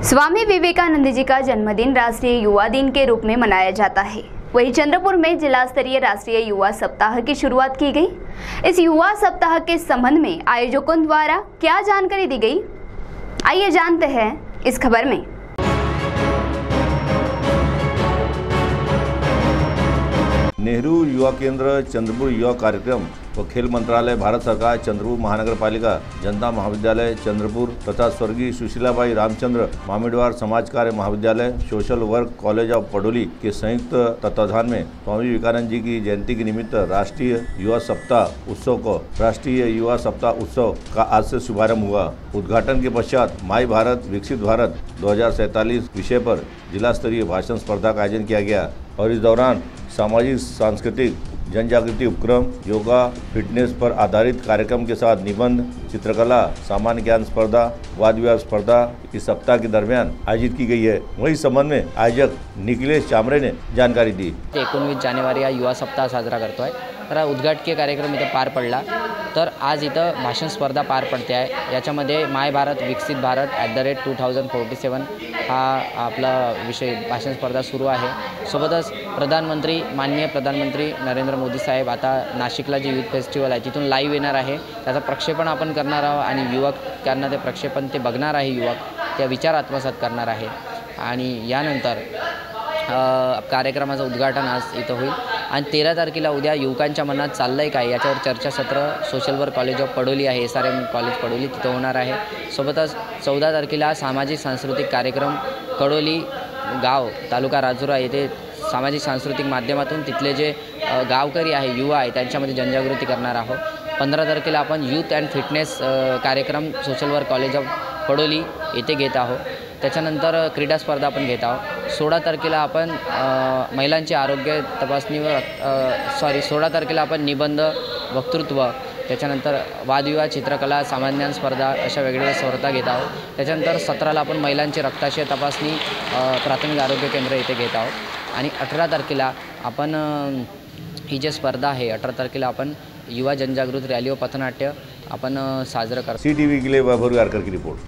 स्वामी विवेकानंद जी का जन्मदिन राष्ट्रीय युवा दिन के रूप में मनाया जाता है। वहीं चंद्रपुर में जिला स्तरीय राष्ट्रीय युवा सप्ताह की शुरुआत की गई। इस युवा सप्ताह के संबंध में आयोजकों द्वारा क्या जानकारी दी गई, आइए जानते हैं इस खबर में। नेहरू युवा केंद्र चंद्रपुर युवा कार्यक्रम व खेल मंत्रालय, भारत सरकार, चंद्रपुर महानगर पालिका, जनता महाविद्यालय चंद्रपुर तथा स्वर्गीय सुशीलाबाई रामचंद्र मामिडवार समाज कार्य महाविद्यालय, social work college of Padoli के संयुक्त तत्वाधान में स्वामी विवेकानंद जी की जयंती के निमित्त राष्ट्रीय युवा सप्ताह उत्सव का आज से शुभारंभ हुआ। उद्घाटन के पश्चात माई भारत विकसित भारत 2047 विषय पर जिला स्तरीय भाषण स्पर्धा का आयोजन किया गया और इस दौरान सामाजिक सांस्कृतिक जन जागृति उपक्रम, योगा, फिटनेस पर आधारित कार्यक्रम के साथ निबंध, चित्रकला, सामान्य ज्ञान स्पर्धा, वाद विवाद स्पर्धा इस सप्ताह के दरमियान आयोजित की गई है। वही संबंध में आयोजक निखिलेश चामरे ने जानकारी दी। 19 जानेवारी हा युवा सप्ताह साजरा करतोय। तर उद्घाटकीय कार्यक्रम इथं पार पडला। तर आज इथं भाषण स्पर्धा पार पडते आहे। याच्यामध्ये माय भारत विकसित भारत @2047 हा आपला विषय भाषण स्पर्धा सुरू आहे। सोबतच माननीय प्रधानमंत्री नरेंद्र मोदी साहेब आता नाशिकला जे यूथ फेस्टिवल आहे तिथून लाईव्ह येणार आहे। त्याचं प्रक्षेपण आपण करणार आहोत आणि युवकांना ते प्रक्षेपण ते बघणार आहे, युवक त्या विचार आत्मसात करणार आहे आणि यानंतर कार्यक्रमाचं उद्घाटन आज इथं होईल आणि 13 तारखेला उद्या युवकांच्या मनात चाललंय काय याच्यावर चर्चासत्र social work college of Padoli आहे, SRM कॉलेज पडोली तिथं होणार आहे। सोबतच 14 तारखेला सामाजिक सांस्कृतिक कार्यक्रम कडोली गाव तालुका राजुरा येथे सामाजिक सांस्कृतिक माध्यमातून तिथले जे गावकरी आहे, युवा आहे त्यांच्यामध्ये जनजागृती करणार आहोत। 15 तारखेला आपण यूथ अँड फिटनेस कार्यक्रम social work college of Padoli येथे घेत आहोत। त्याच्यानंतर क्रीडा स्पर्धा आपण घेत आहोत। 16 तारखेला आपण महिलांची आरोग्य तपासणीवर 16 तारखेला आपण निबंध, वक्तृत्व, त्याच्यानंतर वादविवाद, चित्रकला, सामान्य ज्ञान स्पर्धा अशा वेगवेगळ्या स्पर्धा घेत आहोत। त्याच्यानंतर 17ला आपण महिलांची रक्ताशय तपासणी प्राथमिक आरोग्य केंद्र येथे घेत आहोत आणि 18 तारखेला आपण ही जी स्पर्धा आहे 18 तारखेला आपण युवा जनजागृती रॅली व पथनाट्य आपण साजरं करतो। CTV के लिए वैभव गारकर की रिपोर्ट।